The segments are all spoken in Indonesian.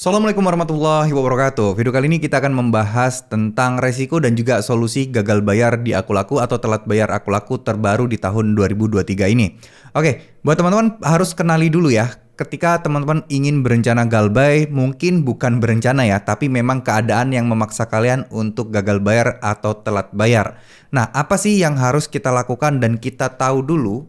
Assalamualaikum warahmatullahi wabarakatuh. Video kali ini kita akan membahas tentang resiko dan juga solusi gagal bayar di aku laku atau telat bayar aku laku terbaru di tahun 2023 ini. Oke, buat teman-teman harus kenali dulu ya. Ketika teman-teman ingin berencana galbay, mungkin bukan berencana ya, tapi memang keadaan yang memaksa kalian untuk gagal bayar atau telat bayar. Nah, apa sih yang harus kita lakukan dan kita tahu dulu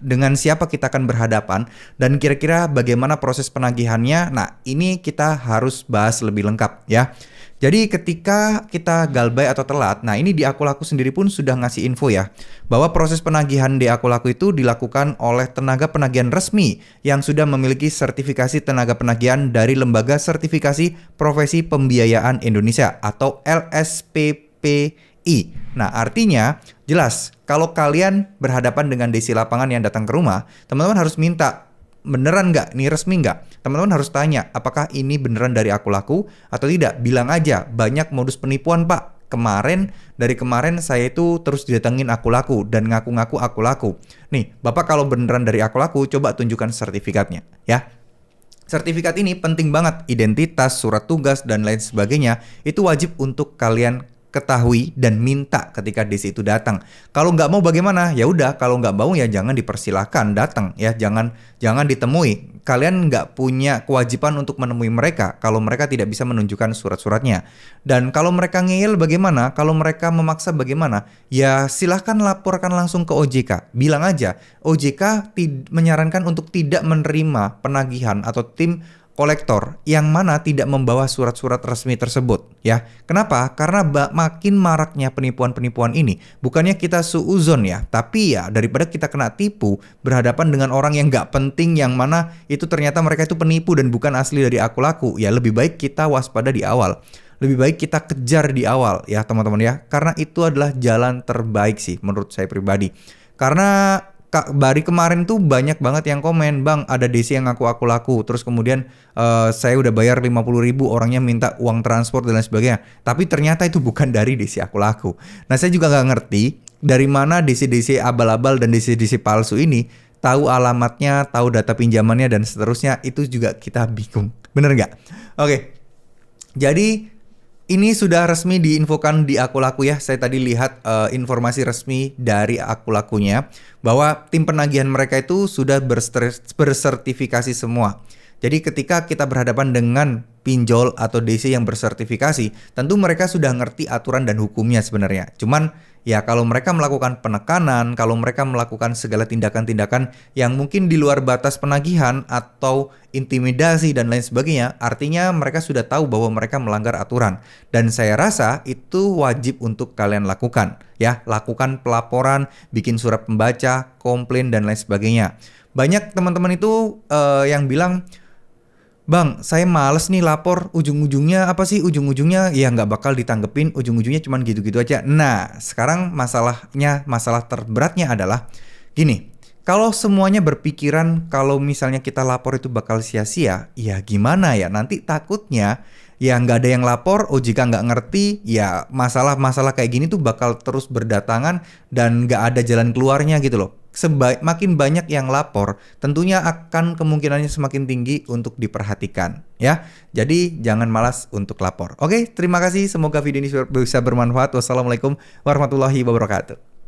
dengan siapa kita akan berhadapan dan kira-kira bagaimana proses penagihannya. Nah, ini kita harus bahas lebih lengkap ya. Jadi ketika kita galbay atau telat, nah ini di aku laku sendiri pun sudah ngasih info ya, bahwa proses penagihan di aku laku itu dilakukan oleh tenaga penagihan resmi yang sudah memiliki sertifikasi tenaga penagihan dari Lembaga Sertifikasi Profesi Pembiayaan Indonesia atau LSPPI. Nah, artinya jelas kalau kalian berhadapan dengan desi lapangan yang datang ke rumah, teman-teman harus minta, beneran nggak? Ini resmi nggak? Teman-teman harus tanya, apakah ini beneran dari aku laku atau tidak? Bilang aja, banyak modus penipuan pak. Dari kemarin saya itu terus didatengin aku laku dan ngaku-ngaku aku laku. Nih, bapak kalau beneran dari aku laku, coba tunjukkan sertifikatnya ya. Sertifikat ini penting banget, identitas, surat tugas, dan lain sebagainya, itu wajib untuk kalian ketahui dan minta ketika desi itu datang. Kalau nggak mau bagaimana? Ya udah, kalau nggak mau ya jangan dipersilahkan datang ya, jangan ditemui. Kalian nggak punya kewajiban untuk menemui mereka kalau mereka tidak bisa menunjukkan surat-suratnya. Dan kalau mereka ngeyel bagaimana? Kalau mereka memaksa bagaimana? Ya silahkan laporkan langsung ke OJK. Bilang aja, OJK menyarankan untuk tidak menerima penagihan atau tim kolektor yang mana tidak membawa surat-surat resmi tersebut ya. Kenapa? Karena makin maraknya penipuan-penipuan ini, bukannya kita suuzon ya, tapi ya daripada kita kena tipu berhadapan dengan orang yang nggak penting, yang mana itu ternyata mereka itu penipu dan bukan asli dari aku laku, ya lebih baik kita waspada di awal. Lebih baik kita kejar di awal ya teman-teman ya, karena itu adalah jalan terbaik sih menurut saya pribadi. Karena dari kemarin tuh banyak banget yang komen, bang ada desi yang ngaku aku laku, terus kemudian saya udah bayar 50.000, orangnya minta uang transport dan lain sebagainya, tapi ternyata itu bukan dari desi aku laku. Nah saya juga nggak ngerti dari mana desi-desi abal-abal dan desi-desi palsu ini tahu alamatnya, tahu data pinjamannya dan seterusnya, itu juga kita bingung, bener nggak? Oke, jadi ini sudah resmi diinfokan di aku laku ya. Saya tadi lihat informasi resmi dari aku lakunya bahwa tim penagihan mereka itu sudah bersertifikasi semua. Jadi ketika kita berhadapan dengan pinjol atau DC yang bersertifikasi, tentu mereka sudah ngerti aturan dan hukumnya sebenarnya. Cuman ya kalau mereka melakukan penekanan, kalau mereka melakukan segala tindakan-tindakan yang mungkin di luar batas penagihan atau intimidasi dan lain sebagainya, artinya mereka sudah tahu bahwa mereka melanggar aturan. Dan saya rasa itu wajib untuk kalian lakukan ya. Lakukan pelaporan, bikin surat pembaca, komplain dan lain sebagainya. Banyak teman-teman itu yang bilang, bang, saya males nih lapor, ujung-ujungnya apa sih? Ujung-ujungnya ya nggak bakal ditanggepin, ujung-ujungnya cuman gitu-gitu aja. Nah, sekarang masalah terberatnya adalah gini, kalau semuanya berpikiran kalau misalnya kita lapor itu bakal sia-sia, ya gimana ya? Nanti takutnya ya nggak ada yang lapor, OJK nggak ngerti, ya masalah-masalah kayak gini tuh bakal terus berdatangan dan nggak ada jalan keluarnya gitu loh. Makin banyak yang lapor, tentunya akan kemungkinannya semakin tinggi untuk diperhatikan ya. Jadi jangan malas untuk lapor. Oke, terima kasih. Semoga video ini bisa bermanfaat. Wassalamualaikum warahmatullahi wabarakatuh.